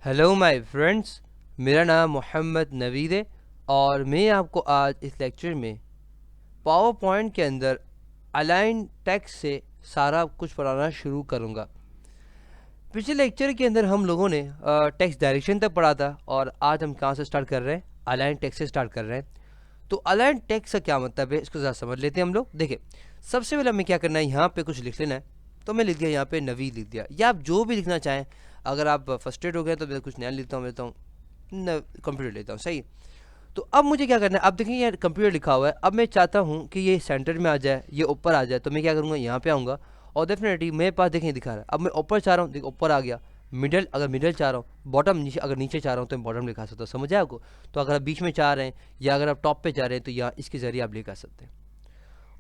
Hello my friends, मेरा नाम मोहम्मद नवीद है और मैं आपको आज इस लेक्चर में पावर पॉइंट के अंदर अलाइन टेक्स्ट से सारा कुछ पढ़ाना शुरू करूँगा। पिछले लेक्चर के अंदर हम लोगों ने टेक्स्ट डायरेक्शन तक पढ़ा था और आज हम कहाँ से स्टार्ट कर रहे हैं? अलाइन टेक्स्ट से स्टार्ट कर रहे हैं। तो अलाइन टेक्स्ट का क्या मतलब है, इसको ज़रा समझ लेते हैं हम लोग। देखिए, सबसे पहले हमें क्या करना है, यहाँ पे कुछ लिख लेना है। तो मैं लिख दिया यहाँ पे नवीद लिख दिया, या आप जो भी लिखना चाहें। अगर आप फ्रस्ट्रेट हो गए तो मैं कुछ नया लिखता हूँ कंप्यूटर लेता हूँ, सही। तो अब मुझे क्या करना है, अब देखिए यार कंप्यूटर लिखा हुआ है। अब मैं चाहता हूँ कि ये सेंटर में आ जाए, ये ऊपर आ जाए। तो मैं क्या करूँगा, यहाँ पे आऊँगा और डेफिनेटली मेरे पास देखिए दिखा रहा है। अब मैं ऊपर चाह रहा हूँ, देखो ऊपर आ गया। मिडल, अगर मिडल चाह रहा हूँ, बॉटम नीचे, अगर नीचे चाह रहा हूँ तो मैं बॉटम लिखा सकता हूँ। समझ आया आपको? तो अगर आप बीच में चाह रहे हैं या अगर आप टॉप पे चाह रहे हैं तो यहाँ इसके ज़रिए आप लिखा सकते हैं।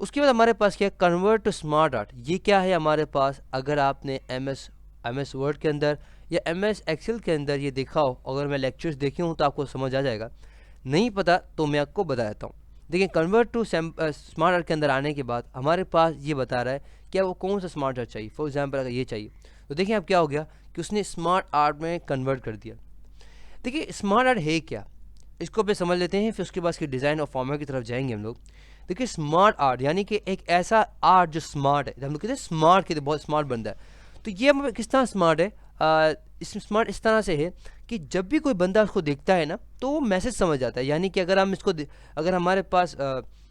उसके बाद हमारे पास क्या है, कन्वर्ट टू स्मार्ट आर्ट। ये क्या है हमारे पास, अगर आपने एम एस वर्ड के अंदर या एम एस एक्सेल के अंदर ये देखा हो, अगर मैं लेक्चर्स देखे हूँ तो आपको समझ आ जाएगा। नहीं पता तो मैं आपको बता देता हूँ। देखिए, कन्वर्ट टू स्मार्ट आर्ट के अंदर आने के बाद हमारे पास ये बता रहा है कि वो कौन सा स्मार्ट आर्ट चाहिए। फॉर एग्जाम्पल अगर ये चाहिए तो देखिए अब क्या हो गया कि उसने स्मार्ट आर्ट में कन्वर्ट कर दिया। देखिए स्मार्ट आर्ट है क्या, इसको पे समझ लेते हैं, फिर उसके बाद इसके डिज़ाइन और फॉर्मेट की तरफ जाएंगे हम लोग। देखिए स्मार्ट आर्ट यानी कि एक ऐसा आर्ट जो स्मार्ट है। हम लोग कहते हैं स्मार्ट, कहते बहुत स्मार्ट बंदा है। तो ये हम किस तरह स्मार्ट है, इस स्मार्ट इस तरह से है कि जब भी कोई बंदा उसको देखता है ना तो वो मैसेज समझ जाता है। यानी कि अगर हम इसको अगर हमारे पास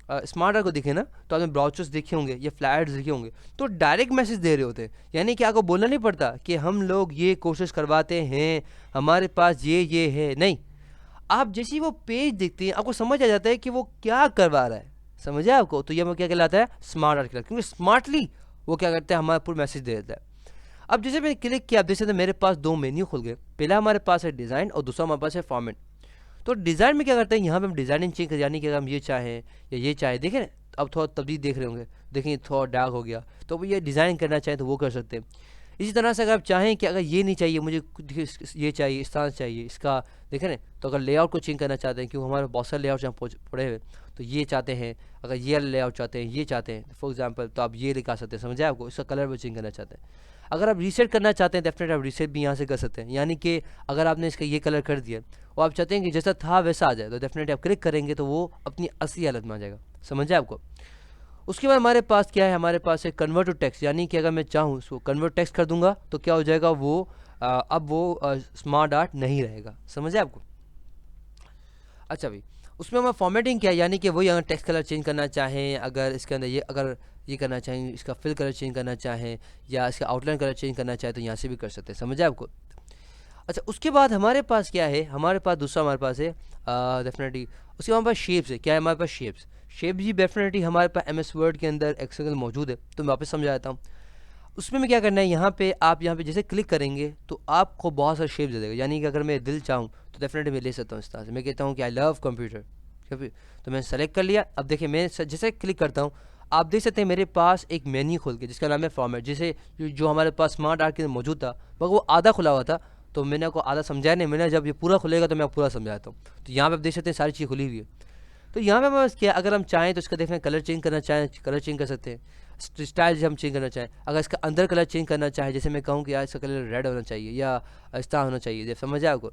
स्मार्ट आर्ट को दिखे ना, तो आपने ब्राउचर्स देखे होंगे या फ्लैट्स देखे होंगे, तो डायरेक्ट मैसेज दे रहे होते हैं। यानी कि आपको बोलना नहीं पड़ता कि हम लोग ये कोशिश करवाते हैं, हमारे पास ये है, नहीं। आप जैसे ही वो पेज देखते हैं आपको समझ आ जाता है कि वो क्या करवा रहा है। समझ आया आपको? तो ये क्या कहलाता है, स्मार्ट आर्ट कहलाता है, क्योंकि स्मार्टली वो क्या करता है, हमारे पूरा मैसेज दे देता है। अब जैसे मैंने क्लिक किया, आप देख सकते हैं मेरे पास दो मेन्यू खुल गए। पहला हमारे पास है डिज़ाइन और दूसरा हमारे पास है फॉर्मेट। तो डिज़ाइन में क्या करते हैं, यहाँ पे हम डिज़ाइनिंग चेंज कर, यानी कि अगर हम ये चाहें या ये चाहें, देखें ना, अब थोड़ा तब्दील देख रहे होंगे, देखें थोड़ा डार्क हो गया, तो ये डिज़ाइन करना चाहें तो वो कर सकते हैं। इसी तरह से अगर आप चाहें कि अगर ये नहीं चाहिए मुझे, ये चाहिए, इस तरह चाहिए इसका, देखें ना, तो अगर लेआउट को चेंज करना चाहते हैं, क्योंकि हमारे बहुत सारे लेआउट यहाँ पड़े हुए, तो ये चाहते हैं, अगर ये लेआउट चाहते हैं, ये चाहते हैं फॉर एग्जांपल, तो आप ये लिखा सकते हैं। समझा आपको? इसका कलर भी चेंज करना चाहते हैं। अगर आप रीसेट करना चाहते हैं डेफिनेट आप रीसेट भी यहाँ से कर सकते हैं। यानी कि अगर आपने इसका ये कलर कर दिया और आप चाहते हैं कि जैसा था वैसा आ जाए, तो डेफिनेटली आप क्लिक करेंगे तो वो अपनी असली हालत में आ जाएगा। समझा आपको? उसके बाद हमारे पास क्या है, हमारे पास है कन्वर्ट टू टेक्स्ट। यानी कि अगर मैं चाहूँ उसको कन्वर्ट टेक्स्ट कर दूंगा तो क्या हो जाएगा, वो अब वो स्मार्ट आर्ट नहीं रहेगा। समझे आपको? अच्छा भाई, उसमें हमारा फॉर्मेटिंग क्या है, यानी कि वही अगर टेक्स्ट कलर चेंज करना चाहें, अगर इसके अंदर ये अगर ये करना चाहें, इसका फिल कलर चेंज करना चाहें या इसका आउटलाइन कलर चेंज करना चाहें तो यहाँ से भी कर सकते हैं। समझे आपको? अच्छा, उसके बाद हमारे पास क्या है, हमारे पास दूसरा हमारे पास है डेफिनेटली उसके हमारे पास शेप्स है। क्या है हमारे पास, शेप्स। शेप भी डेफिनेटली हमारे पास एम एस वर्ड के अंदर एक्सेल मौजूद है। तो मैं वापस समझा देता हूँ। उसमें में क्या करना है, यहाँ पे आप यहाँ पे जैसे क्लिक करेंगे तो आपको बहुत सारे शेप दे देगा। यानी कि अगर मैं दिल चाहूँ तो डेफिनेटली मैं ले सकता हूँ इस तरह से। मैं कहता हूँ कि आई लव कंप्यूटर, तो मैंने सेलेक्ट कर लिया। अब देखिए मैं जैसे क्लिक करता हूँ, आप देख सकते हैं मेरे पास एक मेन्यू खुल गया जिसका नाम है फॉर्मेट। जैसे जो हमारे पास स्मार्ट आर्ट के अंदर मौजूद था मगर वो आधा खुला हुआ था, तो मैंने आपको आधा समझाया नहीं। मैंने जब ये पूरा खुलेगा तो मैं पूरा समझाता हूँ। तो यहाँ पे आप देख सकते हैं सारी चीज़ खुली हुई है। तो यहाँ पे बस क्या, अगर हम चाहें तो इसका देखें कलर चेंज करना चाहें, कलर चेंज कर सकते हैं। स्टाइल हम चेंज करना चाहें, अगर इसका अंदर कलर चेंज करना चाहें, जैसे मैं कहूँ कि यार इसका कलर रेड होना चाहिए या इस तरह होना चाहिए, जब समझ आए आपको।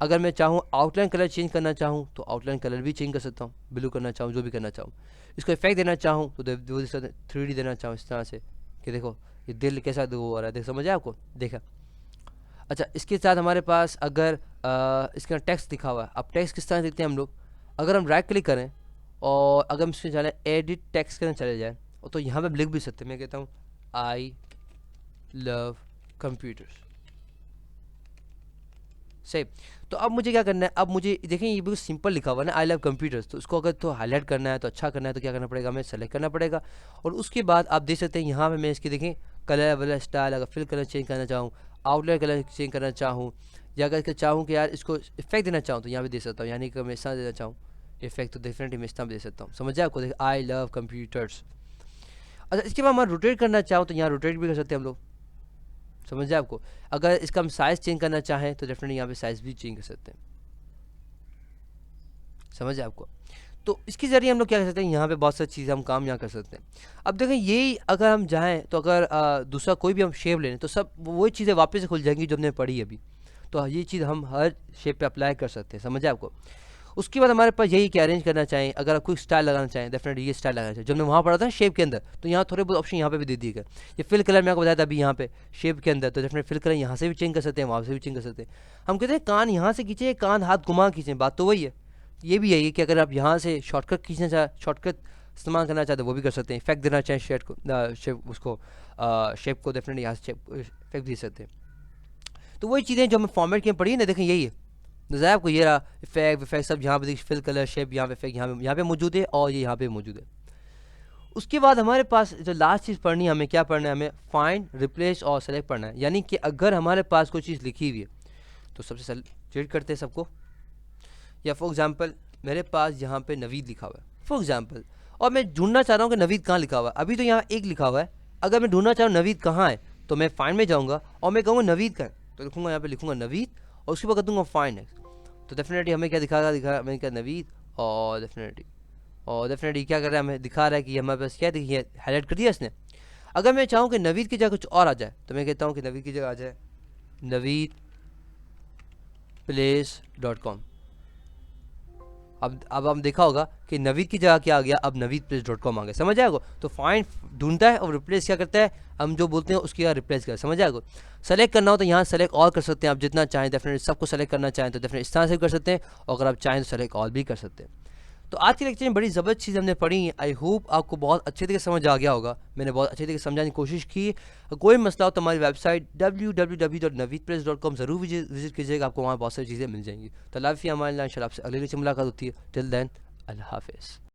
अगर मैं चाहूँ आउटलाइन कलर चेंज करना चाहूँ तो आउटलाइन कलर भी चेंज कर सकता हूँ, ब्लू करना चाहूँ, जो भी करना चाहूँ। इसको इफेक्ट देना चाहूँ तो 3D देना चाहूँ इस तरह से कि देखो ये दिल कैसा वो हो रहा है, देख समझ आए आपको, देखा। अच्छा, इसके साथ हमारे पास अगर इसका टेक्स्ट दिखा हुआ है, अब टेक्स्ट किस तरह देखते हैं हम लोग, अगर हम राइट क्लिक करें और अगर हम इसमें चले एडिट टेक्स्ट करने चले जाएँ तो यहाँ पे लिख भी सकते हैं। मैं कहता हूँ आई लव कंप्यूटर्स, सही। तो अब मुझे क्या करना है, अब मुझे देखें ये बिल्कुल सिंपल लिखा हुआ है ना, आई लव कंप्यूटर्स। तो इसको अगर तो हाईलाइट करना है, तो अच्छा करना है, तो क्या करना पड़ेगा, हमें सेलेक्ट करना पड़ेगा। और उसके बाद आप देख सकते हैं यहाँ पे मैं इसकी देखें कलर वाला स्टाइल, अगर फिल कलर चेंज करना चाहूँ, आउटलाइन कलर चेंज करना चाहूँ, या अगर चाहूँ कि यार इसको इफेक्ट देना चाहूँ तो यहाँ पे दे सकता हूँ। यानी कि मैं इस तरह देना चाहूँ इफेक्ट, तो डेफिनेटली मैं इस तरह दे सकता हूँ। समझ जाए आपको? देखिए आई लव कंप्यूटर्स। अच्छा, इसके बाद मैं रोटेट करना चाहूँ तो यहाँ रोटेट भी कर सकते हैं हम लोग। समझ जाए आपको? अगर इसका हम साइज़ चेंज करना चाहें तो डेफिनेटली यहाँ पे साइज़ भी चेंज कर सकते हैं। समझ आए आपको? तो इसके ज़रिए हम लोग क्या कर सकते हैं, यहाँ पे बहुत सारी चीज़ें हम काम यहाँ कर सकते हैं। अब देखें यही अगर हम जाएँ तो अगर दूसरा कोई भी हम शेप ले लें तो सब वही चीज़ें वापस से खुल जाएंगी जो हमने पढ़ी अभी। तो ये चीज़ हम हर शेप पे अप्लाई कर सकते हैं, समझे आपको। उसके बाद हमारे पास यही कि अरेंज करना चाहें, अगर आप कोई स्टाइल लगाना चाहें डेफिनेटली ये स्टाइल लगाना चाहिए। जब मैं वहाँ पढ़ा था शेप के अंदर, तो यहाँ थोड़े बहुत ऑप्शन यहाँ पे भी दे दिए गए। ये फिल कलर मैं आपको बताया था अभी यहाँ पे शेप के अंदर, तो डेफिनेट फिल कलर यहाँ से भी चेंज कर सकते हैं, वहाँ से भी चेंज कर सकते हैं। हम कहते हैं कान यहाँ से खींचे, कान हाथ घुमा खींचें, बात तो वही है। ये भी यही है कि अगर आप यहाँ से शॉर्टकट खींचना चाहें, शॉर्टकट इस्तेमाल करना चाहते हैं वो भी कर सकते हैं। इफेक्ट देना चाहें शेप को, शेप को डेफिनेटली यहाँ से इफेक्ट दे सकते हैं। तो वही चीज़ें जो हमें फॉर्मेट की पढ़ी ना, देखें यही है नज़र आपको, ये रहा इफेक्ट सब यहाँ पे देखिए, फिल कलर शेप यहाँ पे इफेक्ट यहाँ पे मौजूद है और ये यहाँ पे मौजूद है। उसके बाद हमारे पास जो लास्ट चीज़ पढ़नी है, हमें क्या पढ़ना है, हमें फाइंड, रिप्लेस और सेलेक्ट पढ़ना है। यानी कि अगर हमारे पास कोई चीज़ लिखी हुई है तो सबसे सेलेक्ट करते हैं सबको। या फॉर एग्जांपल मेरे पास यहाँ पे नवीद लिखा हुआ है फॉर एग्जांपल, और मैं ढूंढना चाह रहा हूँ कि नवीद कहाँ लिखा हुआ है। अभी तो यहाँ एक लिखा हुआ है, अगर मैं ढूंढना चाह रहा हूँ नवीद कहाँ है तो मैं फाइंड में जाऊँगा और मैं कहूँगा नवीद का, तो लिखूँगा यहाँ पे, लिखूँगा नवीद और उसके बाद कर दूँगा फाइंड नेक्स्ट। तो डेफिनेटली हमें क्या दिखा हमें क्या नवीद, और डेफिनेटली क्या कर रहा है, हमें दिखा रहा है कि हमारे पास क्या देखिए हाईलाइट कर दिया इसने। अगर मैं चाहूँ कि नवीद की जगह कुछ और आ जाए तो मैं कहता हूँ कि नवीद की जगह आ जाए naveedplace.com। अब हम देखा होगा कि नवीद की जगह क्या आ गया, अब naveedplace.com आ गया, समझ आएगा। तो फाइंड ढूंढता है और रिप्लेस क्या करता है, हम जो बोलते हैं उसकी जगह रिप्लेस कर, समझ आएगा। सेलेक्ट करना हो तो यहाँ सेलेक्ट ऑल कर सकते हैं आप, जितना चाहें डेफिनेटली सबको सेलेक्ट करना चाहें तो डेफिनेटली इस तरह से कर सकते हैं, और अगर आप चाहें तो सेलेक्ट ऑल भी कर सकते हैं। तो आज के लेक्चर में बड़ी ज़बरदस्त चीज़ हमने पढ़ी। आई होप आपको बहुत अच्छे तरीके से समझ आ गया होगा, मैंने बहुत अच्छे तरीके से समझाने की कोशिश की। कोई मसला हो तो हमारी वेबसाइट www.naveedplace.com ज़रूर विजिट कीजिएगा, आपको वहाँ बहुत सारी चीज़ें मिल जाएंगी। तो अल्लाह हाफ़िज़, हमारे इंशाल्लाह आपसे अगले लेक्चर मुलाकात होती है। टिल देन अल्लाह हाफ़िज़।